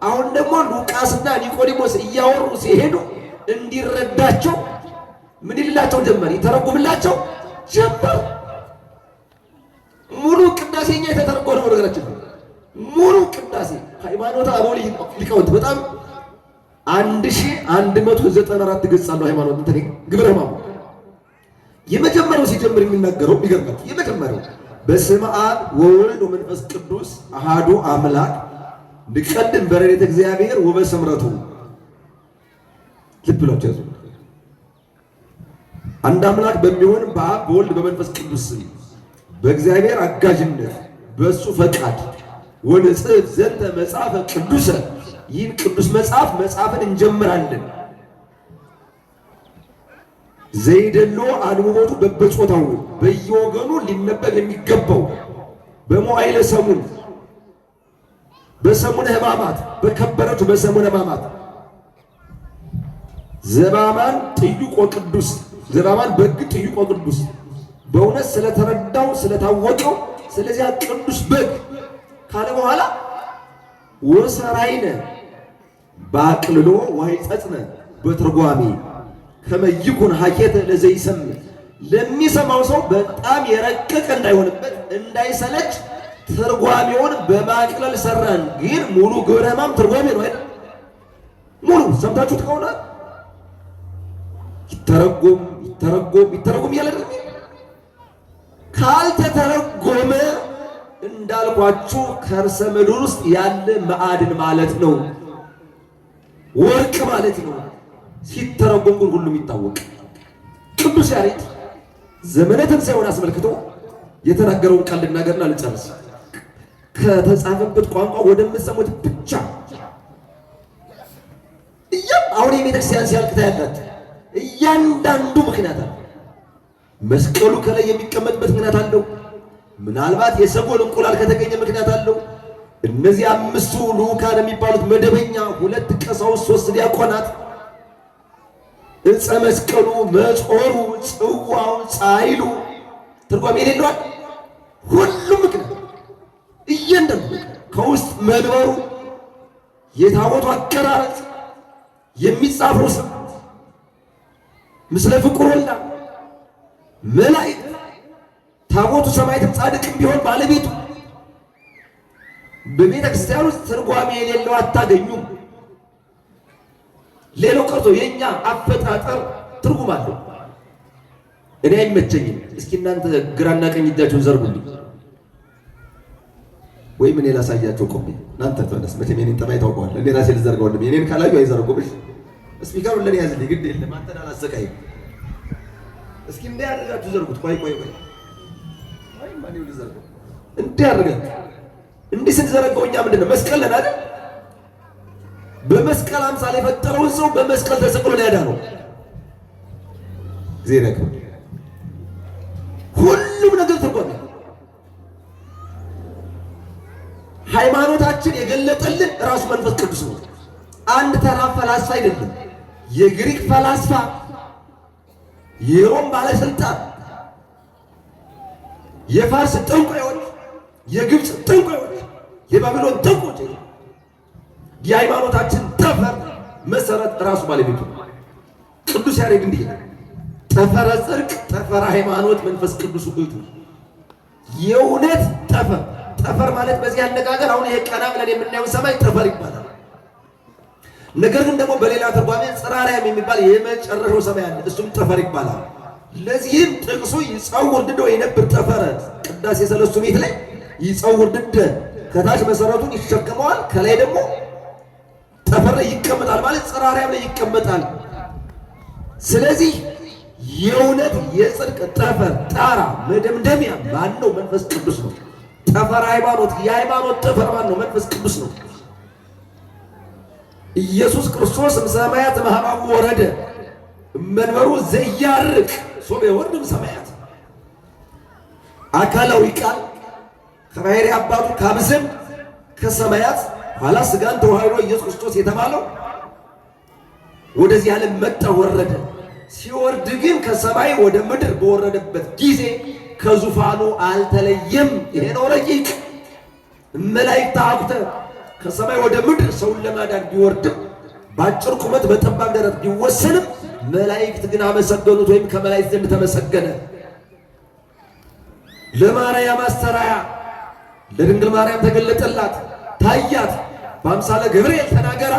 A: አሁን ደግሞ ሉቃስና ኒቆዲሞስ እያወሩ ሲሄዱ እንዲረዳቸው ምን ይልላቸው ጀመር? ይተረጉምላቸው ጀመር። ሙሉ ቅዳሴኛ የተተረጎመ ነው። ነገራችን ሙሉ ቅዳሴ ሃይማኖተ አበው ሊቃውንት በጣም 1194 ገጽ አለው። ሃይማኖት እንትን ግብረ ሕማማት የመጀመሪያው ሲጀምር የሚናገረው ይገርማል። የመጀመሪያው በስመ አብ ወወልድ ወመንፈስ ቅዱስ አሃዱ አምላክ ንቀድም በረድኤተ እግዚአብሔር ወበስምረቱ። ልብ ብላችሁ ያዙ። አንድ አምላክ በሚሆን በአብ በወልድ በመንፈስ ቅዱስ ስም በእግዚአብሔር አጋዥነት በእሱ ፈቃድ ወንጽሕፍ ዘንተ መጽሐፈ ቅዱሰ፣ ይህን ቅዱስ መጽሐፍን እንጀምራለን። ዘይደሎ አንብቦቱ በበጾታው በየወገኑ ሊነበብ የሚገባው በመዋዕለ ሰሙን በሰሙነ ሕማማት በከበረችው በሰሙነ ሕማማት ዘባማን ጥዩቆ ቅዱስ ዘባማን በግ ጥዩቆ ቅዱስ በእውነት ስለተረዳው ስለታወቀው ስለዚያ ቅዱስ በግ ካለ በኋላ ወሰራይነ ባቅልሎ ወይጸጽነ በትርጓሜ ከመይኩን ሀኬተ ለዘይሰም ለሚሰማው ሰው በጣም የረቀቀ እንዳይሆንበት እንዳይሰለች ትርጓሜውን በማቅለል ሰራን። ግን ሙሉ ግብረ ሕማም ትርጓሜ ነው አይደል? ሙሉ ሰምታችሁት ከሆነ ይተረጎም እያለ ካልተተረጎመ እንዳልኳችሁ ከርሰ ምድር ውስጥ ያለ ማዕድን ማለት ነው፣ ወርቅ ማለት ነው። ሲተረጎም ግን ሁሉም ይታወቅ። ቅዱስ ያሬድ ዘመነ ትንሣኤውን አስመልክቶ የተናገረውን ቃል ልናገርና ልጨርስ። ከተጻፈበት ቋንቋ ወደምትሰሙት ብቻ አሁን የቤተክርስቲያን ሲያልቅ ታያላችሁ። እያንዳንዱ ምክንያት አለ። መስቀሉ ከላይ የሚቀመጥበት ምክንያት አለው። ምናልባት የሰጎን እንቁላል ከተገኘ ምክንያት አለው። እነዚህ 5ቱ ልዑካን የሚባሉት መደበኛ 2 ቀሳውስት 3 ዲያቆናት ዕፀ መስቀሉ፣ መጾሩ፣ ጽዋው፣ ጻይሉ ትርጓሜ የሌለዋል። ሁሉም ምክንያት እያንዳንዱ ከውስጥ መንበሩ፣ የታቦቱ አቀራረጽ፣ የሚጻፈው ስም ምስለ ፍቁር ወልዳ መላእክት፣ ታቦቱ ሰማዕትም ጻድቅም ቢሆን ባለቤቱ በቤተ ክርስቲያን ውስጥ ትርጓሜ የሌለው አታገኙም። ሌላው ቀርቶ የኛ አፈጣጠር ትርጉም አለው። እኔ አይመቸኝም። እስኪ እናንተ ግራና ቀኝ እጃችሁን ዘርጉልኝ፣ ወይም እኔ ላሳያቸው። ቆሜ እናንተ ተነስ። መቼም የኔን ጠባይ ታውቀዋለህ። እኔ ራሴ ልዘርጋው። የኔን ካላዩ አይዘርጉምሽ። ስፒከሩን ለኔ ያዝልኝ፣ ግድ የለም አንተን አላሰቃይም። እስኪ እንዲህ አድርጋችሁ ዘርጉት። ቆይ ማን ይውል ዘርጉት። እንዲህ አድርጋችሁ እንዲህ ስንዘረጋው እኛ ምንድነው መስቀል ነን አይደል? በመስቀል አምሳል የፈጠረውን ሰው በመስቀል ተሰቅሎ ነው ያዳነው። እግዚአብሔር ያክብር። ሁሉም ነገር ተቆጣ። ሃይማኖታችን የገለጠልን ራሱ መንፈስ ቅዱስ ነው። አንድ ተራ ፈላስፋ አይደለም። የግሪክ ፈላስፋ፣ የሮም ባለስልጣን፣ የፋርስ ጠንቋዮች፣ የግብፅ ጠንቋዮች፣ የባቢሎን ጠንቋዮች የሃይማኖታችን ጠፈር መሰረት ራሱ ባለቤቱ ቅዱስ ያሬድ እንዲህ ጠፈረ ጽድቅ፣ ጠፈረ ሃይማኖት መንፈስ ቅዱስ ውእቱ። የእውነት ጠፈር ማለት በዚህ አነጋገር አሁን ይሄ ቀና ብለን የምናየው ሰማይ ጠፈር ይባላል። ነገር ግን ደግሞ በሌላ ትርጓሜ ጽራርያም የሚባል የመጨረሻው ሰማይ አለ፣ እሱም ጠፈር ይባላል። ለዚህም ጥቅሱ ይጸውር ድደ የነብር ጠፈረ ቅዳሴ ሰለስቱ ቤት ላይ ይጸውር ድደ ከታች መሰረቱን ይሸከመዋል፣ ከላይ ደግሞ ጠፈር ላይ ይቀመጣል ማለት ጽራርያም ላይ ይቀመጣል። ስለዚህ የእውነት የጽድቅ ጠፈር ጣራ መደምደሚያ ማን ነው? መንፈስ ቅዱስ ነው። ጠፈር ሃይማኖት፣ የሃይማኖት ጠፈር ማን ነው? መንፈስ ቅዱስ ነው። ኢየሱስ ክርስቶስ እምሰማያት እምኀባቡ ወረደ መንበሩ ዘያርቅ ሶበ ይወርድም ሰማያት። አካላዊ ቃል ከባሕርይ አባቱ ካብዝም ከሰማያት ኋላ ሥጋን ተዋህዶ ኢየሱስ ክርስቶስ የተባለው ወደዚህ ዓለም መጣ ወረደ። ሲወርድ ግን ከሰማይ ወደ ምድር በወረደበት ጊዜ ከዙፋኑ አልተለየም። ይሄ ነው ረቂቅ። መላእክት ታኩተ ከሰማይ ወደ ምድር ሰውን ለማዳን ቢወርድም በአጭር ቁመት በጠባብ ደረት ቢወሰንም መላእክት ግን አመሰገኑት ወይም ከመላእክት ዘንድ ተመሰገነ። ለማርያም አስተራያ ለድንግል ማርያም ተገለጠላት፣ ታያት። በአምሳለ ገብርኤል ተናገራ፣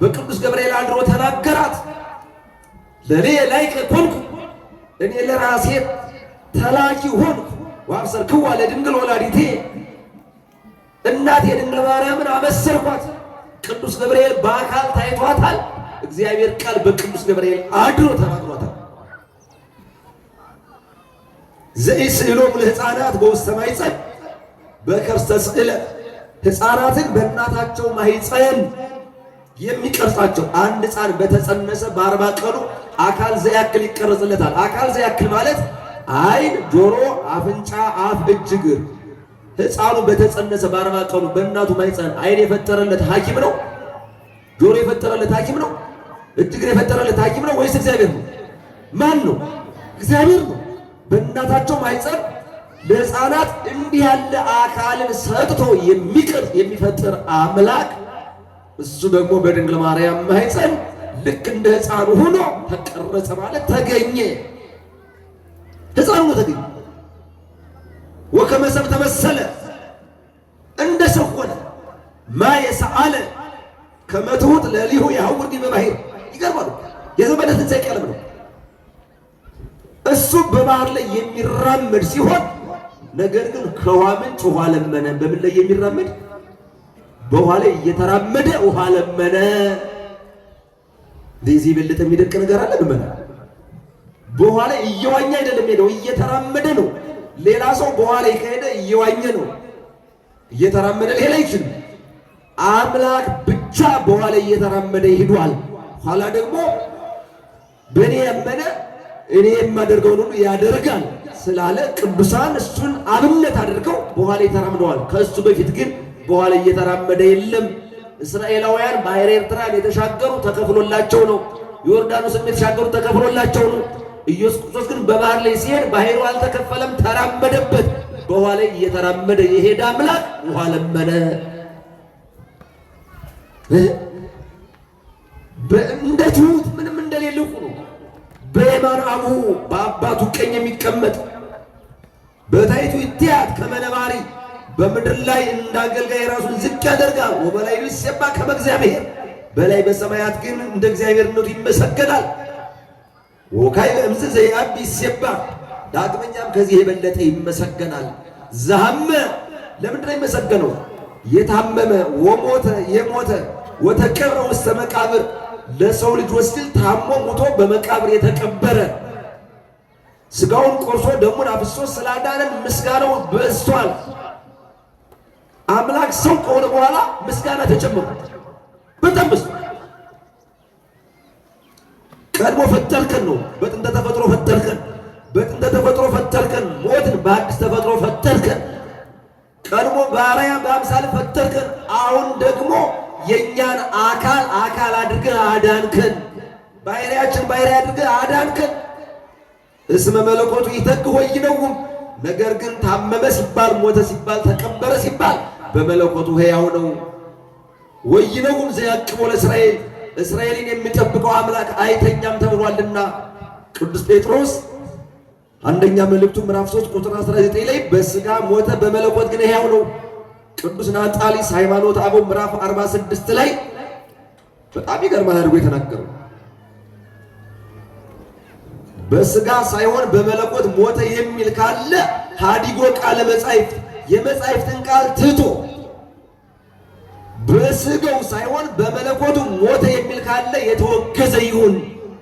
A: በቅዱስ ገብርኤል አድሮ ተናገራት። ለኔ ላይከ ኮንኩ እኔ ለራሴ ተላኪ ሆንኩ ወአብሰርክዋ ለድንግል ወላዲቴ እናቴ ድንግል ማርያምን አበሰርኳት። ቅዱስ ገብርኤል በአካል ታይቷታል። እግዚአብሔር ቃል በቅዱስ ገብርኤል አድሮ ተናግሯታል። ዘኢስእሎሙ ለሕፃናት በውስተ ማኅፀን በከርሰ ስእለ ሕፃናትን በእናታቸው ማኅፀን የሚቀርጻቸው አንድ ሕፃን በተጸነሰ በ40 ቀኑ አካል ዘያክል ይቀረጽለታል። አካል ዘያክል ማለት ዓይን፣ ጆሮ፣ አፍንጫ፣ አፍ፣ እጅ፣ እግር። ሕፃኑ በተጸነሰ በ40 ቀኑ በእናቱ ማኅፀን ዓይን የፈጠረለት ሐኪም ነው? ጆሮ የፈጠረለት ሐኪም ነው? እጅ እግር የፈጠረለት ሐኪም ነው ወይስ እግዚአብሔር ነው? ማን ነው? እግዚአብሔር ነው። በእናታቸው ማኅፀን ለሕፃናት እንዲህ ያለ አካልን ሰጥቶ የሚቀርጽ የሚፈጥር አምላክ እሱ ደግሞ በድንግል ማርያም ማኅፀን ልክ እንደ ሕፃኑ ሆኖ ተቀረጸ ማለት ተገኘ። ሕፃኑ ነው ተገኘ። ወከመ ሰብእ ተመሰለ እንደ ሰው ሆነ። ማየሰአለ ከመ ትሑት ለሊሁ የሐውር ዲበ ባሕር። ይገርማል። የዘመነ ትንሣኤ ቀለም ነው። እሱ በባህር ላይ የሚራመድ ሲሆን ነገር ግን ከውሃ ምንጭ ውሃ ለመነ። በምን ላይ የሚራመድ? በውሃ ላይ እየተራመደ ውሃ ለመነ። ለዚህ የበለጠ የሚደንቅ ነገር አለ? ልመና በውሃ ላይ እየዋኘ አይደለም ሄደው፣ እየተራመደ ነው። ሌላ ሰው በውሃ ላይ ከሄደ እየዋኘ ነው፣ እየተራመደ ሌላ አይችልም። አምላክ ብቻ በውሃ ላይ እየተራመደ ይሄዷል። ኋላ ደግሞ በእኔ ያመነ እኔ የማደርገውን ሁሉ ያደርጋል ስላለ ቅዱሳን እሱን አብነት አድርገው በውሃ ላይ ተራምደዋል። ከእሱ በፊት ግን በውሃ ላይ እየተራመደ የለም። እስራኤላውያን ባሕረ ኤርትራን የተሻገሩ ተከፍሎላቸው ነው። ዮርዳኖስን የተሻገሩ ተከፍሎላቸው ነው። ኢየሱስ ክርስቶስ ግን በባህር ላይ ሲሄድ ባሕሩ አልተከፈለም፣ ተራመደበት። በውሃ ላይ እየተራመደ የሄደ አምላክ ውሃ ለመነ። እንደ ትሑት ምንም እንደሌለው ሆኖ በየማነ አቡሁ በአባቱ ቀኝ የሚቀመጥ በታሕቱ ይትሐት ከመ ነባሪ በምድር ላይ እንዳገልጋይ ራሱን ዝቅ ያደርጋል። ወበላዕሉ ይሴባህ ከመ እግዚአብሔር በላይ በሰማያት ግን እንደ እግዚአብሔርነቱ ይመሰገናል። ወካዕበ እምዝ ዘየዐቢ ይሴባህ ዳግመኛም ከዚህ የበለጠ ይመሰገናል። ዘሐመ ለምንድን ነው የሚመሰገነው? የታመመ ወሞተ የሞተ ወተቀብረ ውስተ መቃብር ለሰው ልጅ ወስል ታሞ ሙቶ በመቃብር የተቀበረ ሥጋውን ቆርሶ ደሙን አፍሶ ስላዳነን ምስጋናው በዝቷል። አምላክ ሰው ከሆነ በኋላ ምስጋና ተጨምሮ በጣም በዝቷል። ቀድሞ ፈጠርከን ነው። በጥንተ ተፈጥሮ ፈጠርከን። በጥንተ ተፈጥሮ ፈጠርከን። ሞትን በአዲስ ተፈጥሮ ፈጠርከን። ቀድሞ በአርአያ በአምሳል ፈጠርከን። አሁን ደግሞ የእኛን አካል አድርገህ አዳንከን። ባሕርያችን ባሕርይ አድርገህ አዳንከን። እስመ መለኮቱ ይተግህ ወይነውም። ነገር ግን ታመመ ሲባል ሞተ ሲባል ተቀበረ ሲባል በመለኮቱ ሕያው ነው። ወይነውም ዘያቅቦ ለእስራኤል እስራኤልን የሚጠብቀው አምላክ አይተኛም ተብሏልና ቅዱስ ጴጥሮስ አንደኛ መልእክቱ ምዕራፍ 3 ቁጥር 19 ላይ በሥጋ ሞተ በመለኮት ግን ሕያው ነው። ቅዱስ ናጣሊስ ሃይማኖተ አበው ምዕራፍ 46 ላይ በጣም ይገርማል አድርጎ የተናገረው በሥጋ ሳይሆን በመለኮት ሞተ የሚል ካለ ሀዲጎ ቃለ መጻሕፍት የመጻሕፍትን ቃል ትቶ በሥጋው ሳይሆን በመለኮቱ ሞተ የሚል ካለ የተወገዘ ይሁን።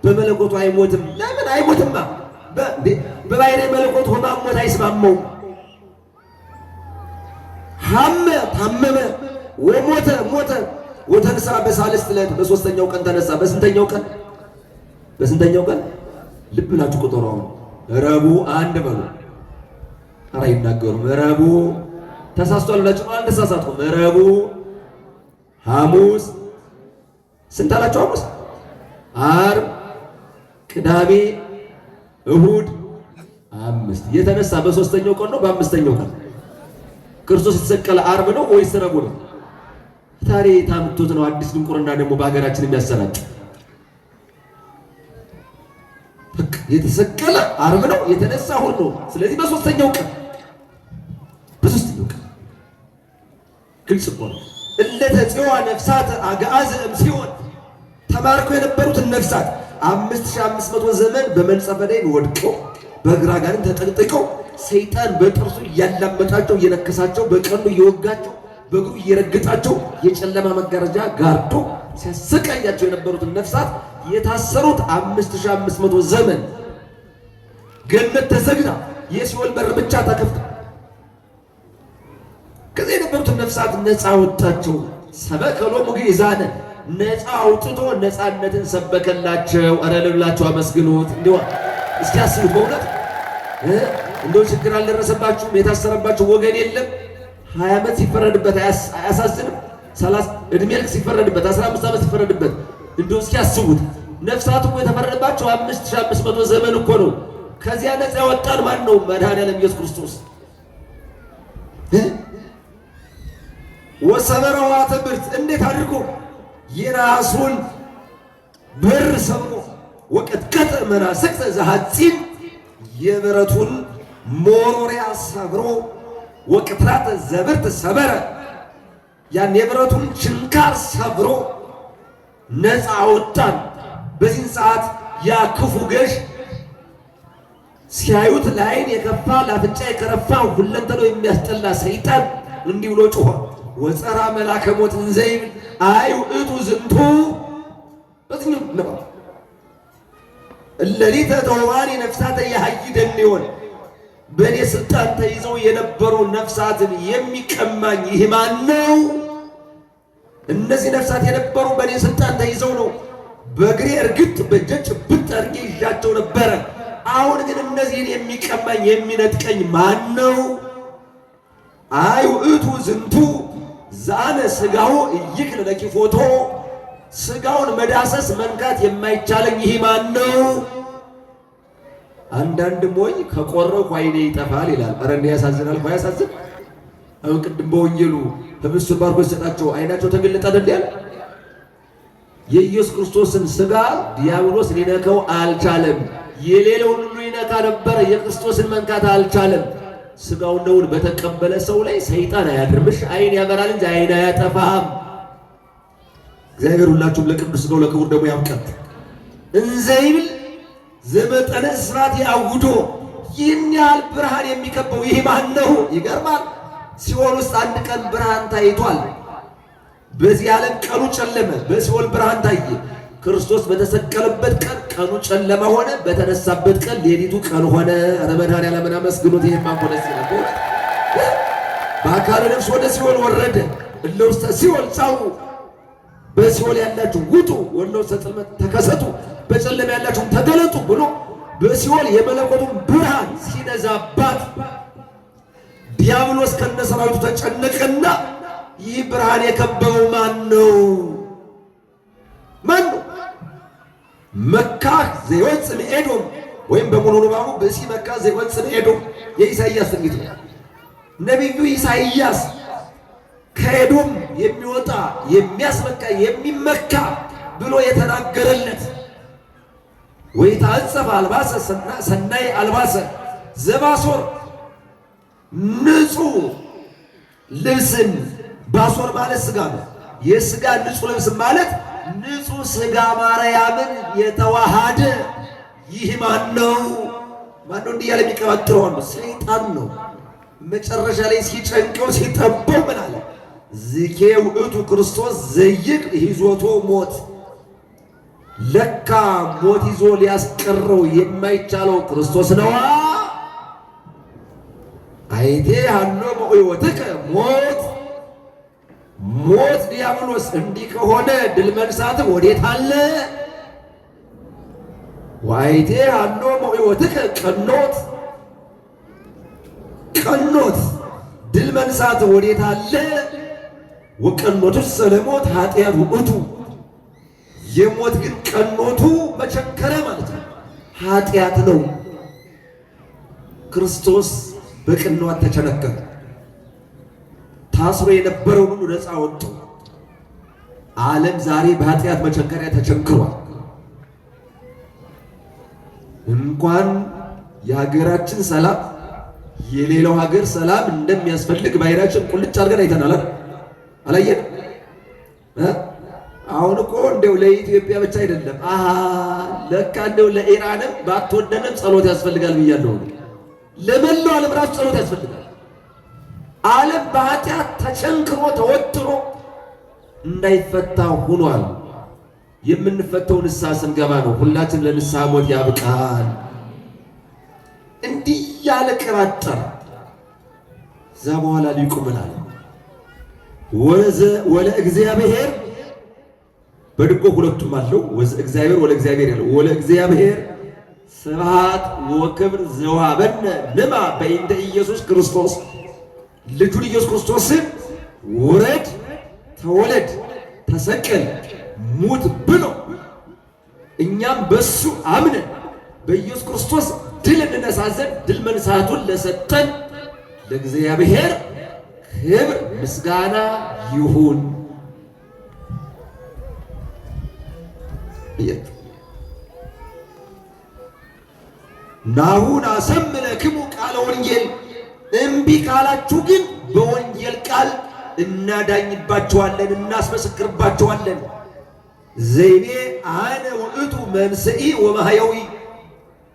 A: በመለኮቱ አይሞትም። ለምን አይሞትማ? በባሕርይ መለኮት ሆማም ሞት አይስማማውም። ሐመ ታመመ ወሞተ ሞተ ወተንሥአ በሳልስት ዕለት በሦስተኛው ቀን ተነሳ። በስንተኛው ቀን? በስንተኛው ቀን? ልብ ብላችሁ ቁጠሩ። አሁን ረቡዕ አንድ በሉ። ኧረ አይናገሩም። ረቡዕ ተሳስቷል ብላችሁ ነው። አልተሳሳትኩም። ረቡዕ ሐሙስ ስንት አላችሁ? ሐሙስ፣ ዓርብ፣ ቅዳሜ፣ እሁድ አምስት። የተነሳ በሦስተኛው ቀን ነው በአምስተኛው ቀን? ክርስቶስ የተሰቀለ ዓርብ ነው ወይስ ረቡዕ ነው? ታዲያ ታምቶት ነው አዲስ ድንቁርና ደግሞ በሀገራችን የሚያሰራጭ። የተሰቀለ ዓርብ ነው፣ የተነሳ እሁድ ነው። ስለዚህ በሦስተኛው ቀን በሦስተኛው ቀን ግልጽ እኮ ነው። እለተጽዋ ነፍሳት አግዓዝ እምሲኦን ተማርከው የነበሩትን ነፍሳት 5500 ዘመን በመንጸፈ ደይን ወድቀው በእግረ አጋንንት ተጠቅጥቀው ሰይጣን በጥርሱ እያላመጣቸው እየነከሳቸው በቀንዱ እየወጋቸው በእግሩ እየረገጣቸው የጨለማ መጋረጃ ጋርዶ ሲያሰቃያቸው የነበሩትን ነፍሳት የታሰሩት 5500 ዘመን ገነት ተዘግታ የሲኦል በር ብቻ ተከፍታ ከዚህ የነበሩትን ነፍሳት ነፃ ወጣቸው። ሰበከሎሙ ግእዛነ ነፃ አውጥቶ ነፃነትን ሰበከላቸው። ኧረ ልብላችሁ አመስግኑት። እንዲሁ እስኪ አስቡ። በእውነት እንደው ችግር አልደረሰባችሁም? የታሰረባችሁ ወገን የለም? 20 ዓመት ሲፈረድበት አያሳዝንም? 30 ዕድሜ ልክ ሲፈረድበት 15 ዓመት ሲፈረድበት እንደው እስኪ አስቡት። ነፍሳቱ እኮ የተፈረደባቸው 5500 ዘመን እኮ ነው። ከዚያ ነፃ ያወጣን ማን ነው? መድኃኔዓለም ኢየሱስ ክርስቶስ። ወሰበረ ኅዋተ ብርት እንዴት አድርጎ የራሱን በር ሰብሮ ወቀጥቀጠ መናስክተ ዘሐፂን የብረቱን ሞሮሪያ ሰብሮ ወቅትራተ ዘብርት ሰበረ ያን የብረቱን ችንካር ሰብሮ ነፃ አወጣን። በዚህን ሰዓት ያ ክፉ ገዥ ሲያዩት ለዓይን የከፋ ለአፍንጫ የከረፋ ሁለንተናው የሚያስጠላ ሰይጣን እንዲህ ብሎ ጮኸ። ወፀራ መልአከ ሞት እንዘይብል አይ ውእቱ ዝንቱ በዚህኛው ነው እለሊተ ተውባኒ ነፍሳተ የሐይደንዮን በእኔ ስልጣን ተይዘው የነበሩ ነፍሳትን የሚቀማኝ ይህ ማን ነው? እነዚህ ነፍሳት የነበሩ በእኔ ስልጣን ተይዘው ነው። በእግሬ እርግጥ በእጄ ጭብጥ አድርጌ ይዣቸው ነበረ። አሁን ግን እነዚህን የሚቀማኝ የሚነጥቀኝ ማን ነው? አይ ውእቱ ዝንቱ ዛነ ሥጋሁ እይክል ለኪፎቶ ሥጋውን መዳሰስ መንካት የማይቻለኝ ይህ ማን ነው? አንዳንድ ሞኝ ከቆረኩ ዓይኔ ይጠፋል ይላል። ኧረ እንዲህ ያሳዝናል እኮ ያሳዝን። አሁን ቅድም በወንጌሉ ህብስቱን ባርኮ ሲሰጣቸው ዓይናቸው ተገለጠ አይደል ያለ። የኢየሱስ ክርስቶስን ሥጋ ዲያብሎስ ሊነካው አልቻለም። የሌለውን ሁሉ ይነካ ነበረ፣ የክርስቶስን መንካት አልቻለም። ሥጋውን ደሙን በተቀበለ ሰው ላይ ሰይጣን አያድርምሽ። ዓይን ያበራል እንጂ ዓይን አያጠፋም። እግዚአብሔር ሁላችሁም ለቅዱስ ሥጋው ለክቡር ደሙ ያብቃን። እንዘይብል ዘመጠነ እስራት ያውዶ ይህን ያህል ብርሃን የሚከበው ይህ ማን ነው? ይገርማል። ሲኦል ውስጥ አንድ ቀን ብርሃን ታይቷል። በዚህ ዓለም ቀኑ ጨለመ፣ በሲኦል ብርሃን ታየ። ክርስቶስ በተሰቀለበት ቀን ቀኑ ጨለማ ሆነ፣ በተነሳበት ቀን ሌሊቱ ቀን ሆነ። ኧረ መድኃኔዓለምን አመስግኑት። ይህም ማንኮነ ሲነቦ በአካለ ነፍስ ወደ ሲኦል ወረደ። እለ ውስተ ሲኦል ጻኡ በሲኦል ያላችሁ ውጡ፣ ወእለ ውስተ ጽልመት ተከሰቱ በጨለማ ያላችሁም ተገለጡ ብሎ በሲኦል የመለኮቱን ብርሃን ሲነዛባት ዲያብሎስ ከነሰራዊቱ ተጨነቀና ይህ ብርሃን የከበበው ማን ነው? ማን ነው? መካህ ዘይወፅእ ኤዶም ወይም በሙሉ ንባቡ ብእሲ መካህ ዘይወፅእ ኤዶም የኢሳይያስ ትንቢት ነው። ነቢዩ ኢሳይያስ ከኤዶም የሚወጣ የሚያስመካ የሚመካ ብሎ የተናገረለት ወይታጸፍ አልባሰ ሰናይ አልባሰ ዘባሶር ንጹህ ልብስን ባሶር ማለት ስጋ ነው። የስጋ ንጹህ ልብስ ማለት ንጹህ ስጋ ማርያምን የተዋሃደ ይህ ማን ነው? ማነው? እንዲህ ያለ የሚቀባጥረው ነው ሰይጣን ነው። መጨረሻ ላይ ሲጨንቀው ሲጠበው ምን አለ? ዝኬ ውእቱ ክርስቶስ ዘይቅ ይዞቶ ሞት። ለካ ሞት ይዞ ሊያስቀረው የማይቻለው ክርስቶስ ነዋ። አይቴ ሀኖ በሕይወትከ ሞት ሞት ዲያብሎስ እንዲህ ከሆነ ድል መንሳት ወዴት አለ? ወአይቴ ሀኖ በሕይወትከ ቀኖት ቀኖት ድል መንሳት ወዴት አለ? ወቀኖቱ ሰለሞት ኃጢአት ውእቱ የሞት ግን ቀኖቱ መቸከረ ማለት ነው፣ ኃጢአት ነው። ክርስቶስ በቅንዋት ተቸነከረ። ታስሮ የነበረውን ሁሉ ነፃ ወጡ። ዓለም ዛሬ በኃጢአት መቸንከሪያ ተቸንክሯል። እንኳን የሀገራችን ሰላም የሌላው ሀገር ሰላም እንደሚያስፈልግ ባይራችን ቁልጭ አድርገን አይተናል። አላየን? አሁን እኮ እንደው ለኢትዮጵያ ብቻ አይደለም፣ ለካ እንደው ለኢራንም ባትወደንም ጸሎት ያስፈልጋል ብያለሁ። ለመላው ዓለም ራሱ ጸሎት ያስፈልጋል። ዓለም በኃጢአት ተቸንክሮ ተወጥሮ እንዳይፈታ ሆኗል። የምንፈተው ንስሐ ስንገባ ነው። ሁላችን ለንስሐ ሞት ያብቃል። እንዲህ ያለ ቀራጠር እዛ በኋላ ሊቁ ምን አለ? ወለ እግዚአብሔር በድጎ ሁለቱም አለው። ወዘ እግዚአብሔር ወለ እግዚአብሔር ያለው ወለ እግዚአብሔር ስብሐት ወክብር ዘወሀበነ ንማ በእንተ ኢየሱስ ክርስቶስ ልጁን ኢየሱስ ክርስቶስን ውረድ፣ ተወለድ፣ ተሰቀል፣ ሙት ብሎ እኛም በሱ አምነን በኢየሱስ ክርስቶስ ድል እንነሳ ዘንድ ድል መንሳቱን ለሰጠን ለእግዚአብሔር ክብር ምስጋና ይሁን። ናሁን አሰምለክሙ ቃለ ወንጌል እምቢ ካላችሁ ግን በወንጌል ቃል እናዳኝባቸዋለን፣ እናስመሰክርባቸዋለን። ዘይቤ አነ ውእቱ መንስኢ ወማሕየዊ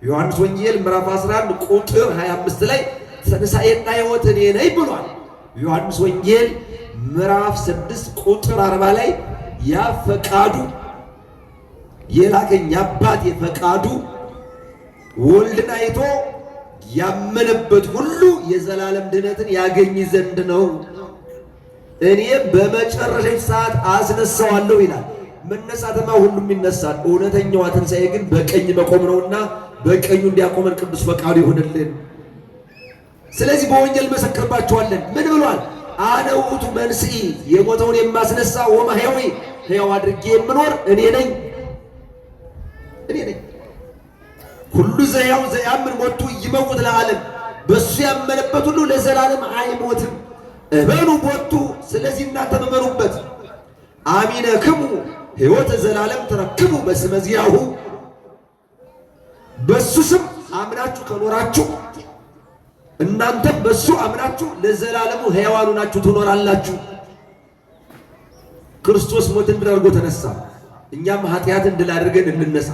A: ዮሐንስ ወንጌል ምዕራፍ 11 ቁጥር 25 ላይ ትንሣኤና ሕይወት እኔ ነኝ ብሏል። ዮሐንስ ወንጌል ምዕራፍ 6 ቁጥር 40 ላይ ያ ፈቃዱ የላከኝ አባቴ ፈቃዱ ወልድን አይቶ ያመነበት ሁሉ የዘላለም ድነትን ያገኝ ዘንድ ነው፣ እኔም በመጨረሻው ሰዓት አስነሳዋለሁ ይላል። መነሳትማ ሁሉም ይነሳል። እውነተኛዋ ትንሣኤ ግን በቀኝ መቆም ነውና በቀኙ እንዲያቆመን ቅዱስ ፈቃዱ ይሁንልን። ስለዚህ በወንጌል መሰክርባቸዋለን። ምን ብሏል? አነ ውእቱ መንስኢ የሞተውን የማስነሳ ወማሕየዊ ሕያው አድርጌ የምኖር እኔ ነኝ፣ እኔ ነኝ። ሁሉ ዘሕያው ዘያምን ሞቱ ይመውት ለዓለም በሱ ያመነበት ሁሉ ለዘላለም አይሞትም። እመኑ ቦቱ ስለዚህ እናንተ እመኑበት። አሚነክሙ ሕይወተ ዘላለም ተረክቡ በስመ ዚአሁ በሱ ስም አምናችሁ ከኖራችሁ እናንተም በሱ አምናችሁ ለዘላለሙ ሕያዋን ሆናችሁ ትኖራላችሁ። ክርስቶስ ሞትን ድል አድርጎ ተነሳ። እኛም ኃጢአትን ድል አድርገን እንነሳ።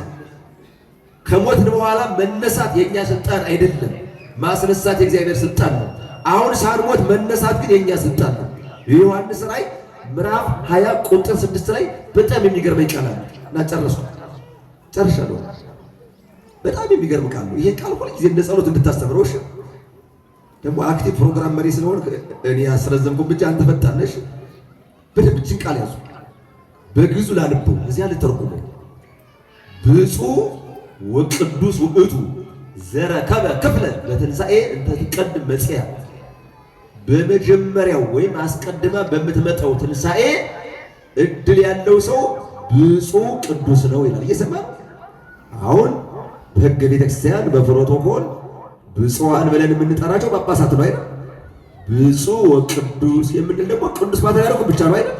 A: ከሞትን በኋላ መነሳት የኛ ስልጣን አይደለም፣ ማስነሳት የእግዚአብሔር ስልጣን ነው። አሁን ሳንሞት መነሳት ግን የኛ ስልጣን ነው። የዮሐንስ ራእይ ምዕራፍ 20 ቁጥር 6 ላይ በጣም የሚገርም ቃል አለ እና ጨርሻለሁ። በጣም የሚገርም ቃል ነው። ይሄ ቃል ሁሉ ጊዜ እንደ ጸሎት እንድታስተምረው። እሺ ደግሞ አክቲቭ ፕሮግራም መሪ ስለሆነ እኔ ያስረዘምኩ ብቻ አንተ ፈጣነሽ። በደንብ እችን ቃል ያዙ። በግዕዙ ላንብበው እዚያ ልተርጉመው። ብፁዕ ወቅዱስ ውእቱ ዘረከበ ክፍለ ለትንሣኤ እንተ ትቀድም መጽያ በመጀመሪያው ወይም አስቀድማ በምትመጣው ትንሣኤ እድል ያለው ሰው ብፁዕ ቅዱስ ነው ይላል። እየሰማ አሁን በሕገ ቤተክርስቲያን በፕሮቶኮል ብፁዓን ብለን የምንጠራቸው ጳጳሳት ነው አይደል? ብፁዕ ወቅዱስ የምንል ደግሞ ቅዱስ ፓትርያርኩ ብቻ ነው አይደል?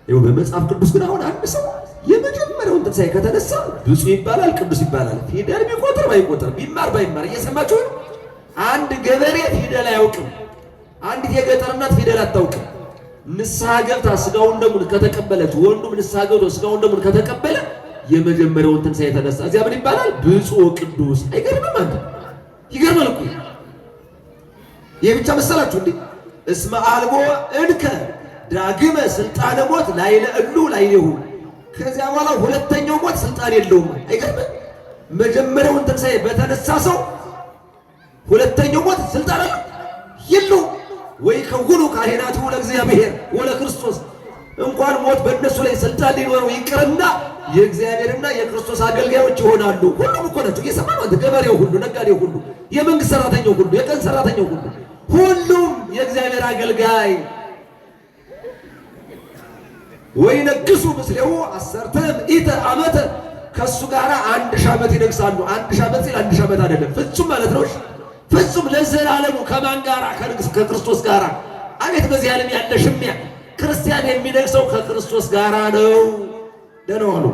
A: ይኸው በመጽሐፍ ቅዱስ ግን አሁን አንድ ሰው የመጀመሪያ የመጀመሪያውን ትንሣኤ ከተነሳ ብፁዕ ይባላል፣ ቅዱስ ይባላል። ፊደል ቢቆጥር ባይቆጥር ቢማር ባይማር እየሰማችሁ አንድ ገበሬ ፊደል አያውቅም። አንዲት የገጠር እናት ፊደል አታውቅም። ንስሐ ገብታ ሥጋውን ደሙን ከተቀበለች ወንዱም ንስሐ ገብቶ ሥጋውን ደሙን ከተቀበለ የመጀመሪያውን ትንሣኤ የተነሳ እዚያ ምን ይባላል? ብፁዕ ቅዱስ። አይገርምም? አንተ ይገርማል እኮ። ይሄ ብቻ መሰላችሁ እንዴ? እስመ አልቦ እንከ ዳግመ ስልጣነ ሞት ላይለ እሉ ላይሌሁ። ከዚያ በኋላ ሁለተኛው ሞት ስልጣን የለውም። አይገርምም? መጀመሪያውን ትንሣኤ በተነሳ ሰው ሁለተኛው ሞት ስልጣን የለውም። ወይ ከሁሉ ካህናቱ ለእግዚአብሔር ወለክርስቶስ። እንኳን ሞት በእነሱ ላይ ስልጣን ሊኖረው ይቅርና የእግዚአብሔርና የክርስቶስ አገልጋዮች ይሆናሉ። ሁሉም እኮ ናቸው። እየሰማህ ነው? ገበሬው ሁሉ፣ ነጋዴው ሁሉ፣ የመንግስት ሰራተኛው ሁሉ፣ የቀን ሰራተኛው ሁሉ፣ ሁሉም የእግዚአብሔር አገልጋይ። ወይ ነግሱ ምስሌሁ 10 ዓመተ፣ ከሱ ጋር 1000 ዓመት ይነግሳሉ። 1000 ዓመት ሲል 1000 ዓመት አይደለም፣ ፍጹም ማለት ነው። ፍጹም ለዘላለሙ። ከማን ጋራ? ከክርስቶስ ጋራ። አቤት በዚህ ዓለም ያለ ሽሚያ! ክርስቲያን የሚነግሰው ከክርስቶስ ጋራ ነው። ደህና ዋሉ።